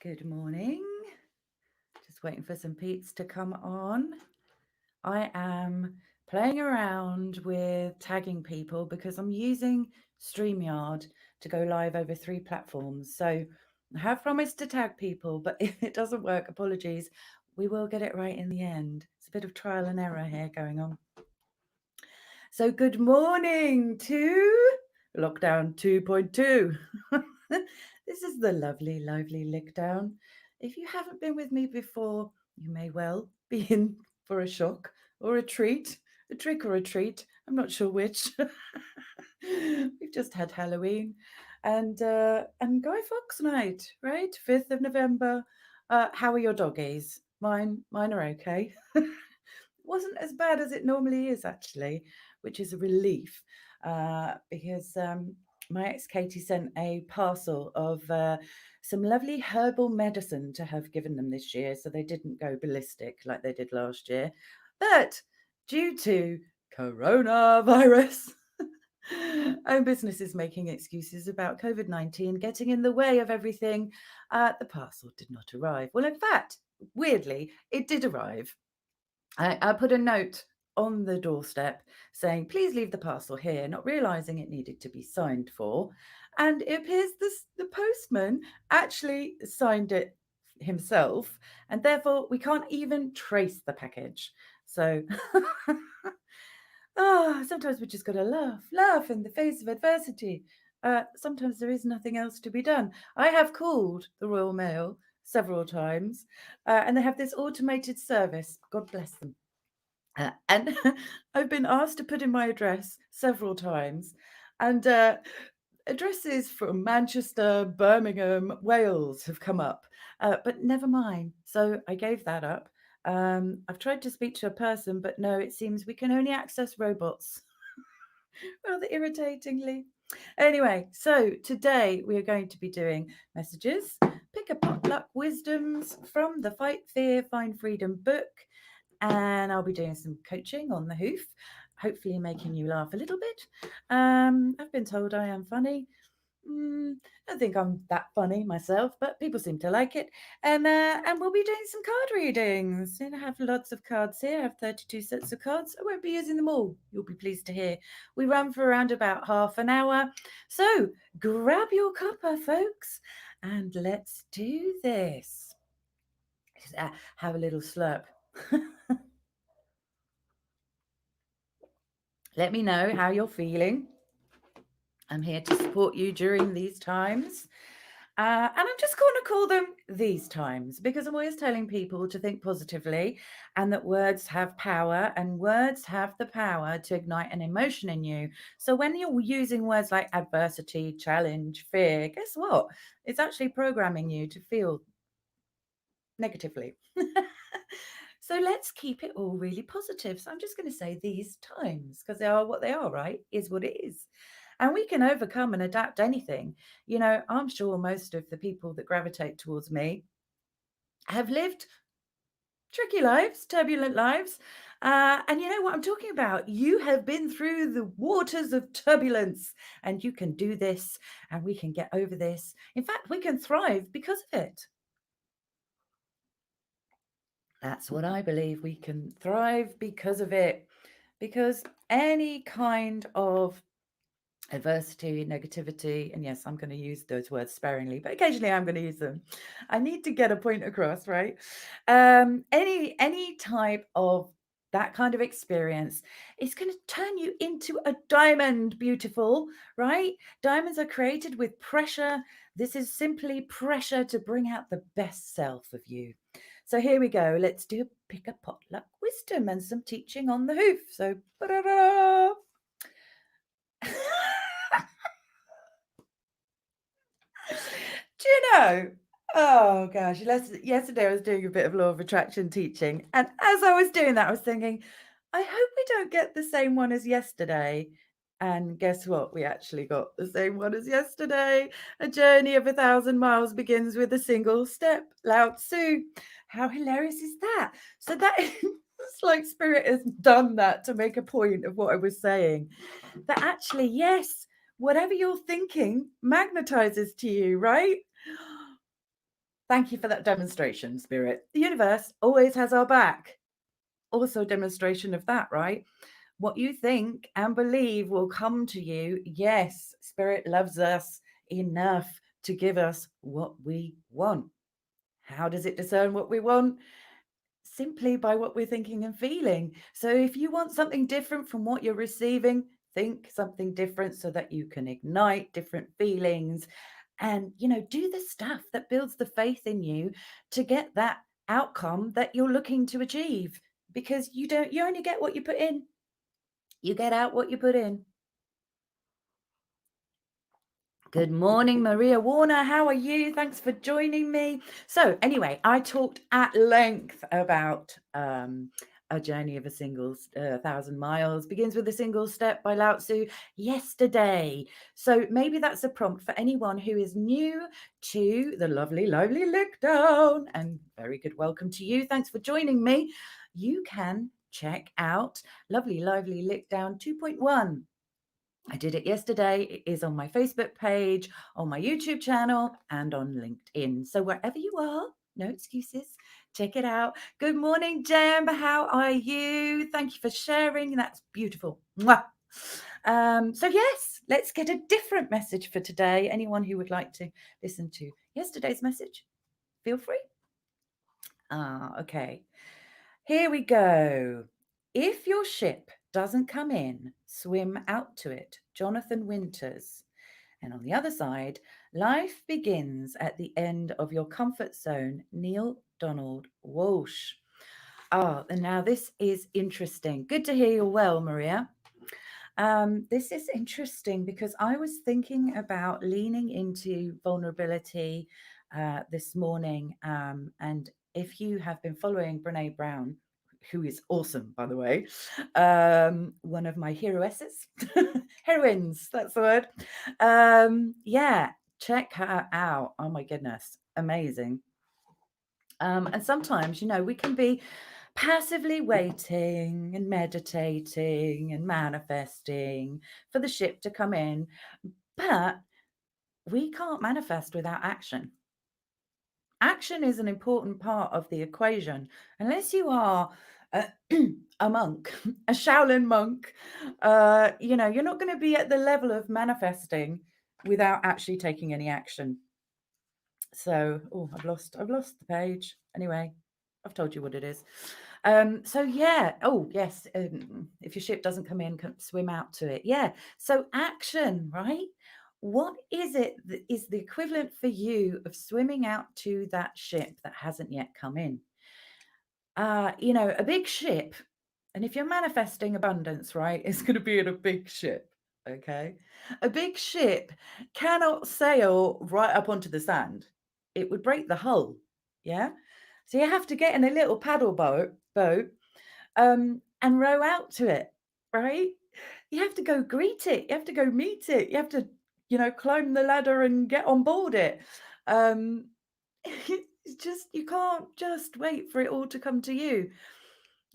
Good morning. Just waiting for some Pete's to come on. I am playing around with tagging people because I'm using StreamYard to go live over 3 platforms. So I have promised to tag people, but if it doesn't work, apologies. We will get it right in the end. It's a bit of trial and error here going on. So good morning to Lockdown 2.2. This is the Lovely Lively Lickdown. If you haven't been with me before, you may well be in for a shock or a treat, a trick or a treat. I'm not sure which. We've just had Halloween and Guy Fawkes night, right? 5th of November. How are your doggies? Mine are okay. Wasn't as bad as it normally is, actually, which is a relief because my ex Katie sent a parcel of some lovely herbal medicine to have given them this year, so they didn't go ballistic like they did last year. But due to coronavirus, own businesses making excuses about COVID-19 getting in the way of everything, the parcel did not arrive. Well, in fact, weirdly, it did arrive. I put a note on the doorstep saying, please leave the parcel here, not realizing it needed to be signed for. And it appears the postman actually signed it himself, and therefore we can't even trace the package. So, sometimes we just got to laugh in the face of adversity. Sometimes there is nothing else to be done. I have called the Royal Mail several times, and they have this automated service. God bless them. And I've been asked to put in my address several times, and addresses from Manchester, Birmingham, Wales have come up, but never mind. So I gave that up. I've tried to speak to a person, but no, it seems we can only access robots. Rather irritatingly. Anyway, so today we are going to be doing messages, pick a potluck wisdoms from the Fight Fear Find Freedom book, and I'll be doing some coaching on the hoof, hopefully making you laugh a little bit. I've been told I am funny. I don't think I'm that funny myself, but people seem to like it. And we'll be doing some card readings. And I have lots of cards here. I have 32 sets of cards. I won't be using them all. You'll be pleased to hear. We run for around about half an hour. So grab your cuppa, folks, and let's do this. Have a little slurp. Let me know how you're feeling. I'm here to support you during these times. And I'm just going to call them these times because I'm always telling people to think positively and that words have power and words have the power to ignite an emotion in you. So when you're using words like adversity, challenge, fear, guess what? It's actually programming you to feel negatively. So let's keep it all really positive. So I'm just going to say these times because they are what they are, right? Is what it is. And we can overcome and adapt anything. You know, I'm sure most of the people that gravitate towards me have lived tricky lives, turbulent lives. And you know what I'm talking about? You have been through the waters of turbulence and you can do this and we can get over this. In fact, we can thrive because of it. That's what I believe. We can thrive because of it. Because any kind of adversity, negativity, and yes, I'm going to use those words sparingly, but occasionally I'm going to use them. I need to get a point across, right? Any type of that kind of experience is going to turn you into a diamond, beautiful, right? Diamonds are created with pressure. This is simply pressure to bring out the best self of you. So here we go. Let's do pick a potluck wisdom and some teaching on the hoof. So, do you know? Oh gosh, yesterday I was doing a bit of law of attraction teaching, and as I was doing that, I was thinking, I hope we don't get the same one as yesterday. And guess what? We actually got the same one as yesterday. A journey of 1,000 miles begins with a single step. Lao Tzu. How hilarious is that? So that it's like Spirit has done that to make a point of what I was saying. That actually, yes, whatever you're thinking magnetizes to you, right? Thank you for that demonstration, Spirit. The universe always has our back. Also, a demonstration of that, right? What you think and believe will come to you. Yes, Spirit loves us enough to give us what we want. How does it discern what we want? Simply by what we're thinking and feeling. So if you want something different from what you're receiving, think something different so that you can ignite different feelings and, do the stuff that builds the faith in you to get that outcome that you're looking to achieve, because you only get what you put in. You get out what you put in. Good morning, Maria Warner. How are you? Thanks for joining me. So, anyway, I talked at length about a journey of a single 1,000 miles begins with a single step by Lao Tzu yesterday. So, maybe that's a prompt for anyone who is new to the Lovely Lively Lickdown. And very good welcome to you. Thanks for joining me. You can check out Lovely Lively Lickdown 2.1. I did it yesterday. It is on my Facebook page, on my YouTube channel, and on LinkedIn. So wherever you are, no excuses. Check it out. Good morning, Jem. How are you? Thank you for sharing. That's beautiful. Mwah. So yes, let's get a different message for today. Anyone who would like to listen to yesterday's message, feel free. Okay. Here we go. If your ship doesn't come in, swim out to it. Jonathan Winters. And on the other side, life begins at the end of your comfort zone. Neil Donald Walsh. And now this is interesting. Good to hear you're well, Maria. This is interesting because I was thinking about leaning into vulnerability this morning. And if you have been following Brene Brown, who is awesome, by the way, one of my heroesses, heroines, that's the word. Yeah, check her out. Oh my goodness, amazing. And sometimes, we can be passively waiting and meditating and manifesting for the ship to come in, but we can't manifest without action. Action is an important part of the equation. Unless you are a monk, a Shaolin monk, you're not going to be at the level of manifesting without actually taking any action. So, I've lost the page. Anyway, I've told you what it is. So yeah. Oh yes. If your ship doesn't come in, swim out to it. Yeah. So action, right? What is it that is the equivalent for you of swimming out to that ship that hasn't yet come in? A big ship, and if you're manifesting abundance, right, it's going to be in a big ship. Okay. A big ship cannot sail right up onto the sand. It would break the hull. Yeah. So you have to get in a little paddle boat and row out to it, right? You have to go greet it. You have to go meet it. You have to, climb the ladder and get on board it. Um, it's just, you can't just wait for it all to come to you.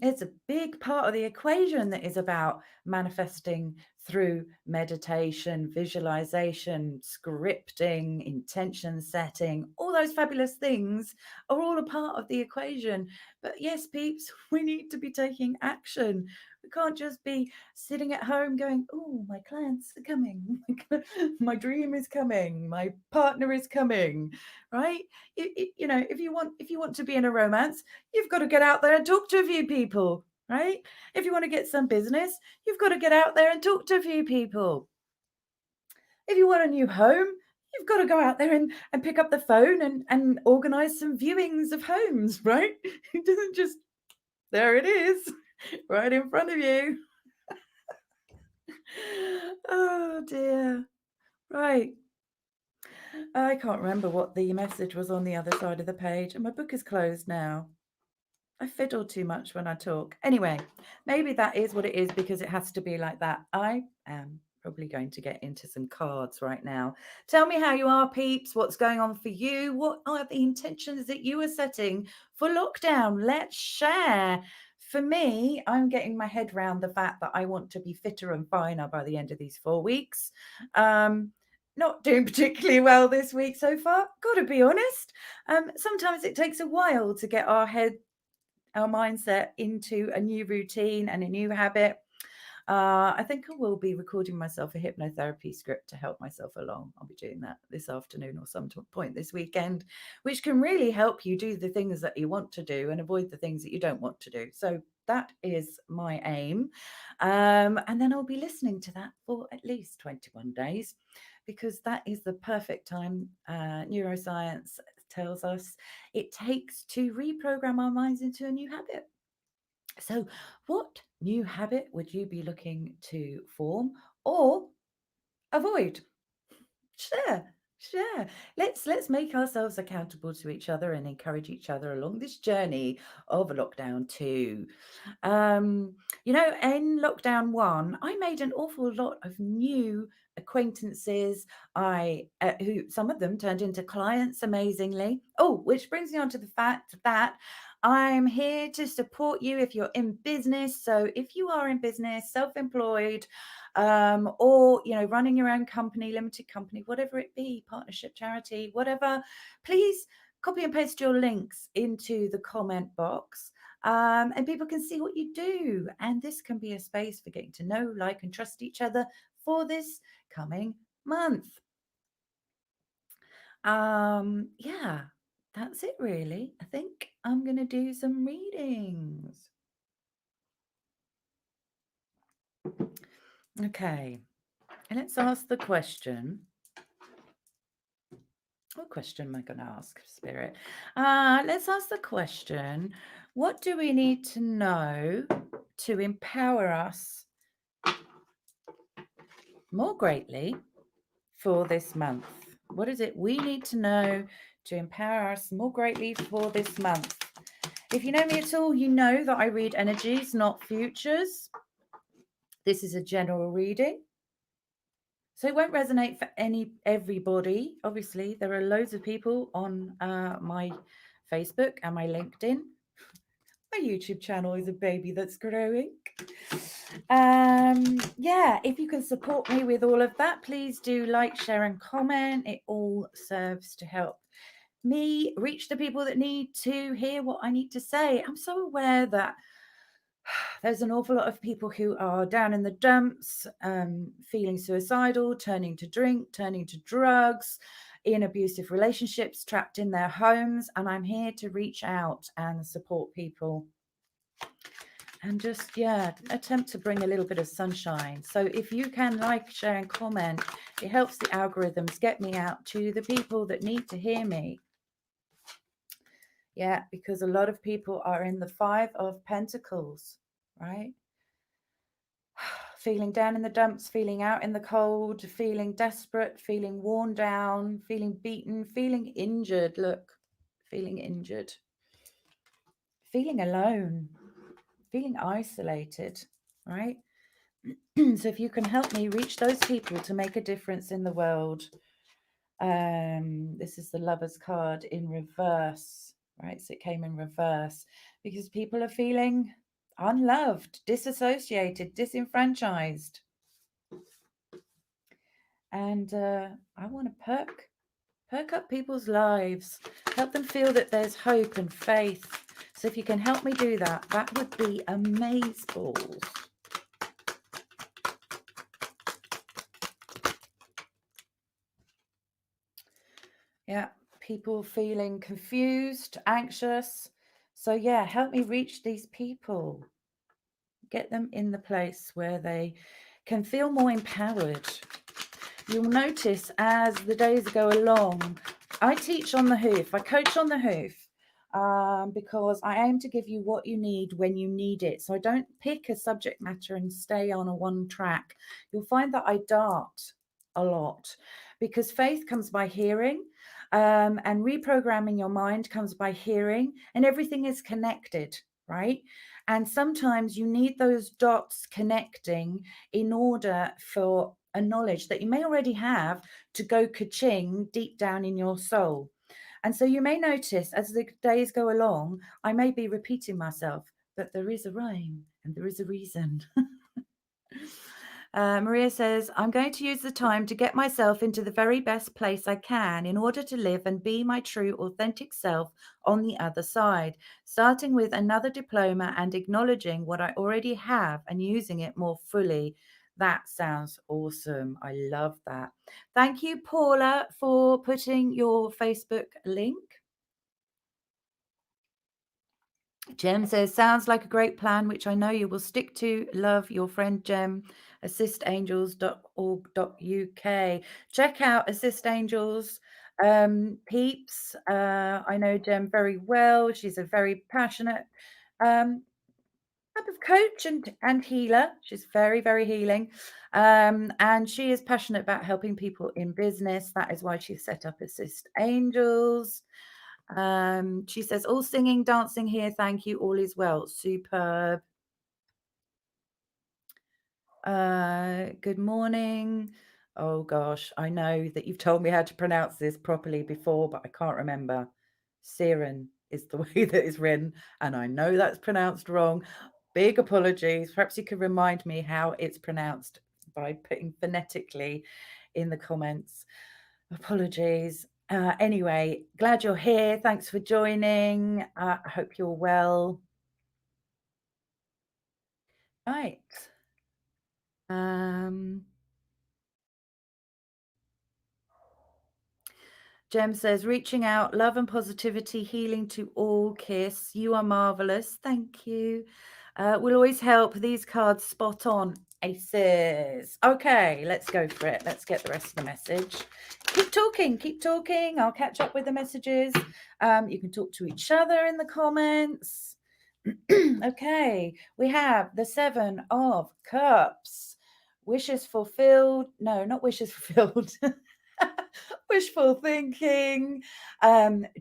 It's a big part of the equation that is about manifesting through meditation, visualization, scripting, intention setting. All those fabulous things are all a part of the equation. But yes, peeps, we need to be taking action. We can't just be sitting at home going, oh, my clients are coming. My dream is coming. My partner is coming, right? If you want to be in a romance, you've got to get out there and talk to a few people, right? If you want to get some business, you've got to get out there and talk to a few people. If you want a new home, you've got to go out there and pick up the phone and organize some viewings of homes, right? It doesn't just, there it is, right in front of you. Oh dear. Right. I can't remember what the message was on the other side of the page, and my book is closed now. I fiddle too much when I talk. Anyway, maybe that is what it is because it has to be like that. I am probably going to get into some cards right now. Tell me how you are, peeps. What's going on for you? What are the intentions that you are setting for lockdown? Let's share. For me, I'm getting my head around the fact that I want to be fitter and finer by the end of these 4 weeks. not doing particularly well this week so far, gotta be honest. Sometimes it takes a while to get our mindset into a new routine and a new habit. I think I will be recording myself a hypnotherapy script to help myself along. I'll be doing that this afternoon or some point this weekend, which can really help you do the things that you want to do and avoid the things that you don't want to do. So that is my aim. And then I'll be listening to that for at least 21 days because that is the perfect time. Neuroscience tells us it takes to reprogram our minds into a new habit. So, what new habit would you be looking to form or avoid? Share. Let's make ourselves accountable to each other and encourage each other along this journey of lockdown too. Um, in lockdown one, I made an awful lot of new acquaintances. Who some of them turned into clients amazingly. Oh, which brings me on to the fact that I'm here to support you if you're in business. So if you are in business, self-employed, or running your own company, limited company, whatever it be, partnership, charity, whatever, please copy and paste your links into the comment box, and people can see what you do. And this can be a space for getting to know, like, and trust each other for this coming month. Yeah, that's it really. I think I'm going to do some readings. Okay, and let's ask the question. What question am I going to ask, Spirit? Let's ask the question, what do we need to know to empower us more greatly for this month? What is it we need to know to empower us more greatly for this month? If you know me at all, you know that I read energies, not futures. This is a general reading, so it won't resonate for everybody. Obviously, there are loads of people on my Facebook and my LinkedIn. My YouTube channel is a baby that's growing. Yeah, if you can support me with all of that, please do like, share, and comment. It all serves to help me reach the people that need to hear what I need to say. I'm so aware that there's an awful lot of people who are down in the dumps, feeling suicidal, turning to drink, turning to drugs, in abusive relationships, trapped in their homes. And I'm here to reach out and support people and just, attempt to bring a little bit of sunshine. So if you can like, share, and comment, it helps the algorithms get me out to the people that need to hear me. Yeah, because a lot of people are in the 5 of Pentacles, right? Feeling down in the dumps, feeling out in the cold, feeling desperate, feeling worn down, feeling beaten, feeling injured. Look, feeling injured, feeling alone, feeling isolated, right? So if you can help me reach those people to make a difference in the world. This is the Lover's card in reverse, right? So it came in reverse because people are feeling unloved, disassociated, disenfranchised. And I want to perk up people's lives, help them feel that there's hope and faith. So if you can help me do that, that would be amazeballs. Yeah, people feeling confused, anxious. So yeah, help me reach these people. Get them in the place where they can feel more empowered. You'll notice as the days go along, I teach on the hoof, I coach on the hoof, because I aim to give you what you need when you need it. So I don't pick a subject matter and stay on a one track. You'll find that I dart a lot because faith comes by hearing, and reprogramming your mind comes by hearing, and everything is connected, right? And sometimes you need those dots connecting in order for a knowledge that you may already have to go ka-ching deep down in your soul. And so you may notice as the days go along, I may be repeating myself, but there is a rhyme and there is a reason. Maria says, I'm going to use the time to get myself into the very best place I can in order to live and be my true, authentic self on the other side, starting with another diploma and acknowledging what I already have and using it more fully. That sounds awesome. I love that. Thank you, Paula, for putting your Facebook link. Jem says, sounds like a great plan, which I know you will stick to. Love, your friend Jem. Assistangels.org.uk. Check out Assist Angels. Peeps, I know Jem very well. She's a very passionate type of coach and healer. She's very, very healing. And she is passionate about helping people in business. That is why she set up Assist Angels. She says, all singing, dancing here. Thank you. All is well. Superb. Good morning. Oh gosh, I know that you've told me how to pronounce this properly before, but I can't remember. Siren is the way that it's written, and I know that's pronounced wrong. Big apologies. Perhaps you could remind me how it's pronounced by putting phonetically in the comments. Apologies. Anyway, glad you're here. Thanks for joining. I hope you're well. Right. Jem says, reaching out, love and positivity, healing to all. Kiss. You are marvelous. Thank you. Will always help. These cards spot on. Aces. Okay, let's go for it. Let's get the rest of the message. Keep talking. Keep talking. I'll catch up with the messages. You can talk to each other in the comments. Okay, we have the 7 of Cups. Wishes fulfilled. No, not wishes fulfilled. Wishful thinking,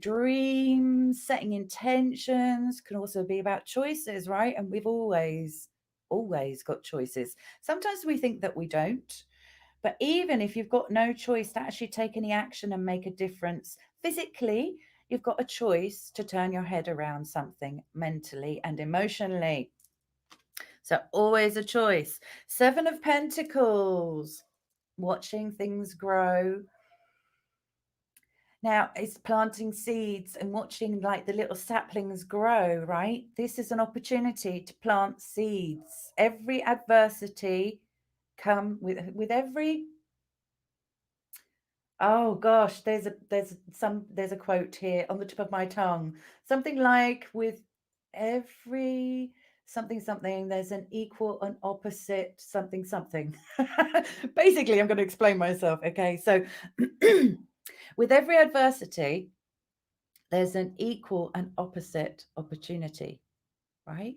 dreams, setting intentions can also be about choices, right? And we've always got choices. Sometimes we think that we don't, but even if you've got no choice to actually take any action and make a difference physically, you've got a choice to turn your head around something mentally and emotionally. So always a choice. 7 of Pentacles, watching things grow. Now it's planting seeds and watching like the little saplings grow, right? This is an opportunity to plant seeds. Every adversity come with every, oh gosh, there's a quote here on the tip of my tongue. Something like with every something, there's an equal and opposite something. Basically, I'm going to explain myself. Okay, so with every adversity, there's an equal and opposite opportunity, right?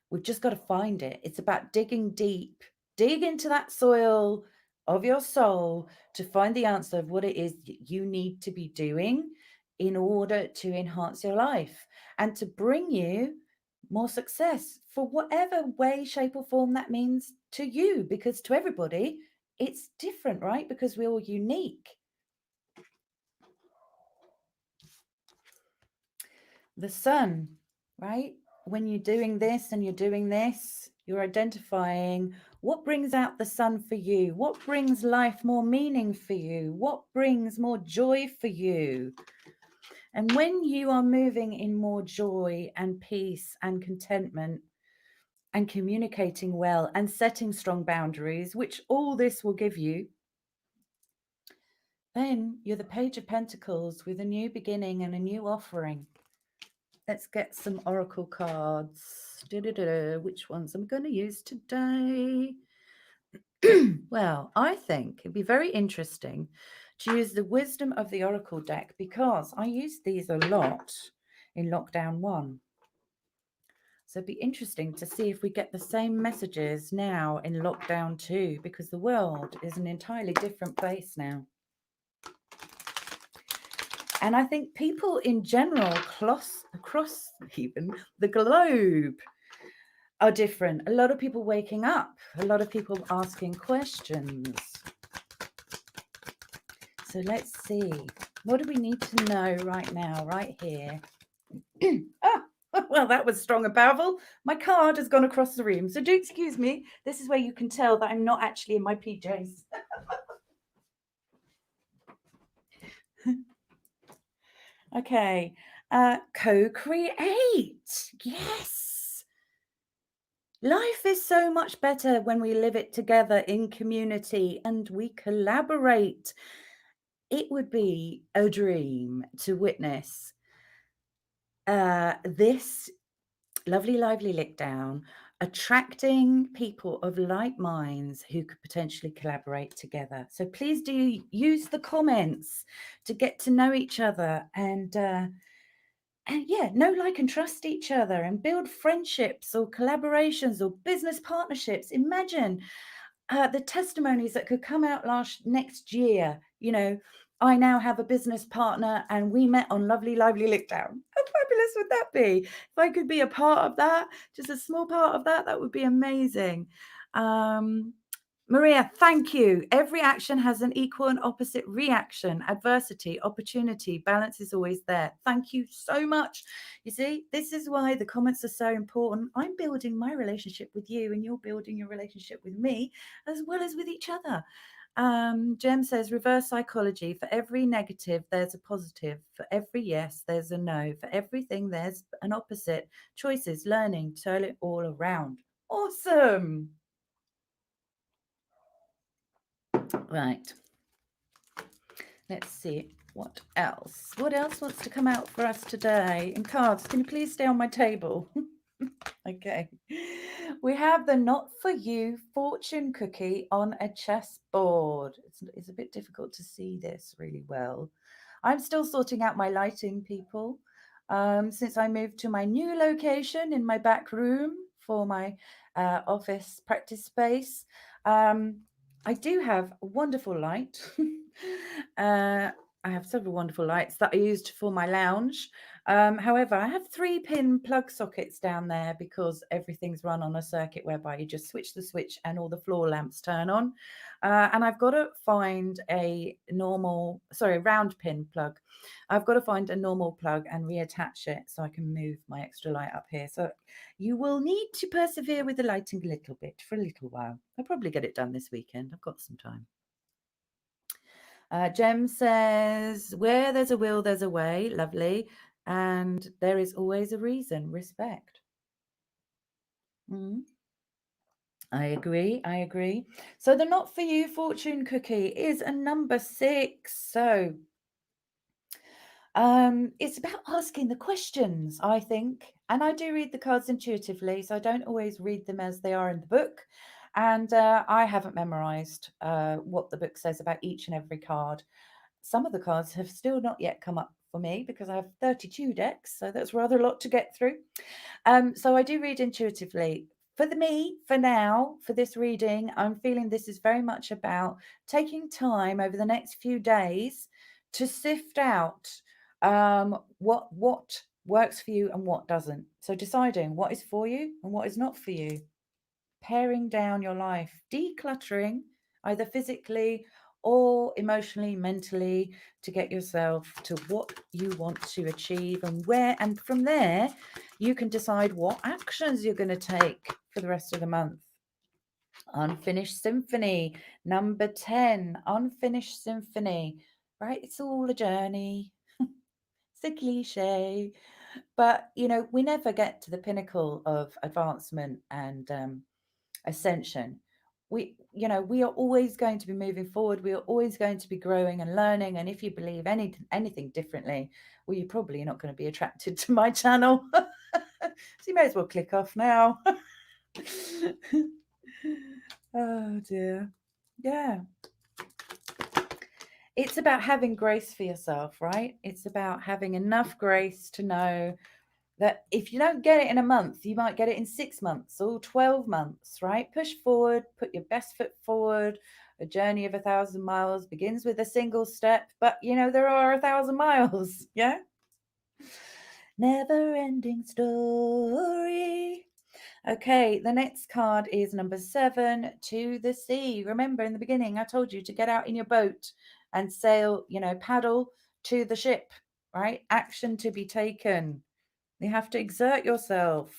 We've just got to find it. It's about digging deep, dig into that soil of your soul to find the answer of what it is you need to be doing in order to enhance your life and to bring you more success for whatever way, shape, or form that means to you, because to everybody it's different, right? Because we're all unique. The sun, right? When you're doing this and you're doing this, you're identifying what brings out the sun for you, what brings life more meaning for you, what brings more joy for you. And when you are moving in more joy and peace and contentment and communicating well and setting strong boundaries, which all this will give you, then you're the Page of Pentacles with a new beginning and a new offering. Let's get some oracle cards. Which ones I'm going to use today? Well, I think it'd be very interesting to use the Wisdom of the Oracle deck because I used these a lot in Lockdown 1. So it'd be interesting to see if we get the same messages now in Lockdown 2, because the world is an entirely different place now. And I think people in general, across even the globe, are different. A lot of people waking up, a lot of people asking questions. So let's see. What do we need to know right now, right here? Well, that was strong and powerful. My card has gone across the room. So do excuse me. This is where you can tell that I'm not actually in my PJs. Okay. Co-create. Yes. Life is so much better when we live it together in community and we collaborate. It would be a dream to witness this Lovely Lively Lickdown attracting people of like minds who could potentially collaborate together. So please do use the comments to get to know each other and yeah, know, like, and trust each other and build friendships or collaborations or business partnerships. Imagine the testimonies that could come out next year. You know, I now have a business partner and we met on Lovely Lively Lickdown. How fabulous would that be? If I could be a part of that, just a small part of that, that would be amazing. Maria, thank you. Every action has an equal and opposite reaction. Adversity, opportunity, balance is always there. Thank you so much. You see, this is why the comments are so important. I'm building my relationship with you and you're building your relationship with me as well as with each other. Jem says, reverse psychology. For every negative, there's a positive. For every yes, there's a no. For everything, there's an opposite. Choices, learning, turn it all around. Awesome. Right. Let's see. What else? What else wants to come out for us today? And cards, can you please stay on my table? Okay. We have the Not For You fortune cookie on a chessboard. It's a bit difficult to see this really well. I'm still sorting out my lighting, people. Since I moved to my new location in my back room for my office practice space, I do have a wonderful light. I have several wonderful lights that I used for my lounge. However, I have 3-pin plug sockets down there because everything's run on a circuit whereby you just switch the switch and all the floor lamps turn on. And I've got to find a round pin plug. I've got to find a normal plug and reattach it so I can move my extra light up here. So you will need to persevere with the lighting a little bit for a little while. I'll probably get it done this weekend. I've got some time. Jem says, where there's a will, there's a way. Lovely. And there is always a reason. Respect. I agree. I agree. So the Not For You fortune cookie is a number 6. So it's about asking the questions, I think. And I do read the cards intuitively, so I don't always read them as they are in the book. And I haven't memorized what the book says about each and every card. Some of the cards have still not yet come up for me because I have 32 decks, so that's rather a lot to get through. So I do read intuitively. For now, for this reading, I'm feeling this is very much about taking time over the next few days to sift out what works for you and what doesn't. So deciding what is for you and what is not for you. Paring down your life, decluttering either physically or emotionally, mentally, to get yourself to what you want to achieve and from there you can decide what actions you're going to take for the rest of the month. Unfinished symphony, number 10, unfinished symphony, right? It's all a journey. It's a cliche, but we never get to the pinnacle of advancement and ascension. We are always going to be moving forward. We are always going to be growing and learning. And if you believe anything differently, well, you're probably not going to be attracted to my channel. So you may as well click off now. Oh dear. Yeah. It's about having grace for yourself, right? It's about having enough grace to know that if you don't get it in a month, you might get it in 6 months or 12 months, right? Push forward, put your best foot forward. A journey of 1,000 miles begins with a single step, but there are 1,000 miles. Yeah. Never ending story. Okay, the next card is number 7, to the sea. Remember in the beginning, I told you to get out in your boat and sail, paddle to the ship, right? Action to be taken. You have to exert yourself.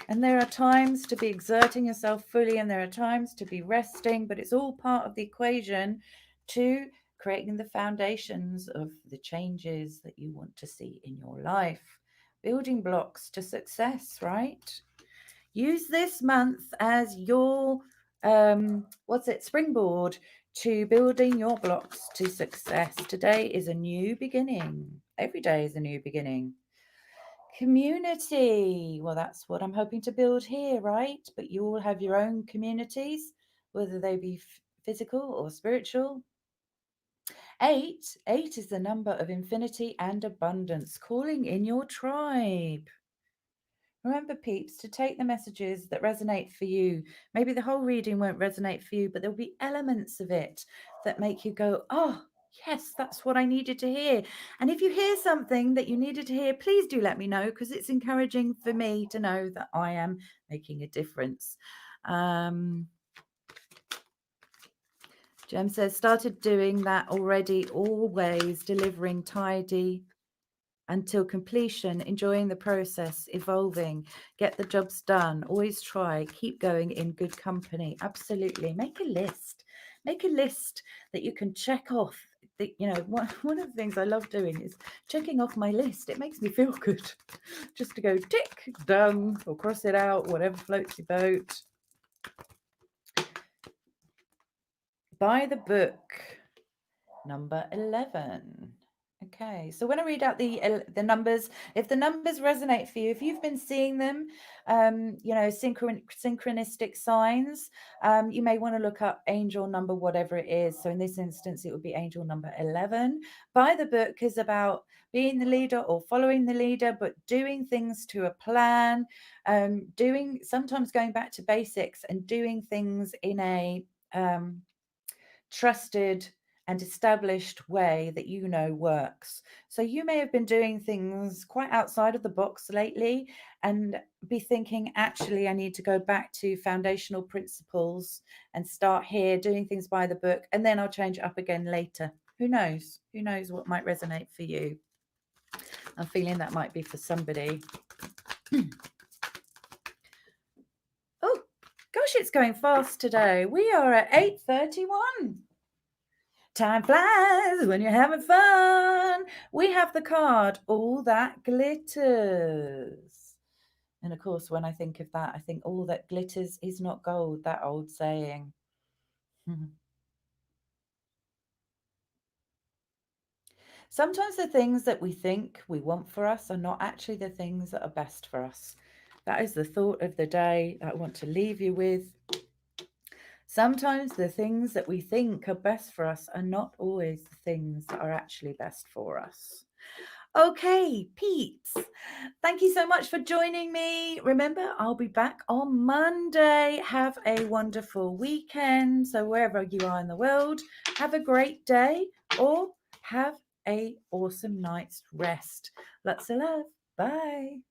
And there are times to be exerting yourself fully, and there are times to be resting, but it's all part of the equation to creating the foundations of the changes that you want to see in your life. Building blocks to success, right? Use this month as your springboard to building your blocks to success. Today is a new beginning. Every day is a new beginning. Community. Well, that's what I'm hoping to build here, right? But you all have your own communities, whether they be physical or spiritual. 8 is the number of infinity and abundance, calling in your tribe. Remember, peeps, to take the messages that resonate for you. Maybe the whole reading won't resonate for you, but there'll be elements of it that make you go, oh, yes, that's what I needed to hear. And if you hear something that you needed to hear, please do let me know, because it's encouraging for me to know that I am making a difference. Jem says, started doing that already, always delivering tidy until completion, enjoying the process, evolving, get the jobs done, always try, keep going in good company. Absolutely. Make a list. Make a list that you can check off. One of the things I love doing is checking off my list. It makes me feel good just to go tick, done, or cross it out, whatever floats your boat. By the book, number 11. Okay, so when I read out the numbers, if the numbers resonate for you, if you've been seeing them, synchronistic signs, you may want to look up angel number, whatever it is. So in this instance, it would be angel number 11. By the book is about being the leader or following the leader, but doing things to a plan, sometimes going back to basics and doing things in a trusted and established way that works. So you may have been doing things quite outside of the box lately and be thinking, actually, I need to go back to foundational principles and start here doing things by the book, and then I'll change it up again later. Who knows? Who knows what might resonate for you? I'm feeling that might be for somebody. Oh, gosh, it's going fast today. We are at 8:31. Time flies when you're having fun. We have the card, all that glitters. And of course, when I think of that, I think all that glitters is not gold, that old saying. Sometimes the things that we think we want for us are not actually the things that are best for us. That is the thought of the day that I want to leave you with. Sometimes the things that we think are best for us are not always the things that are actually best for us. Okay, peeps, thank you so much for joining me. Remember, I'll be back on Monday. Have a wonderful weekend. So wherever you are in the world, have a great day or have an awesome night's rest. Lots of love. Bye.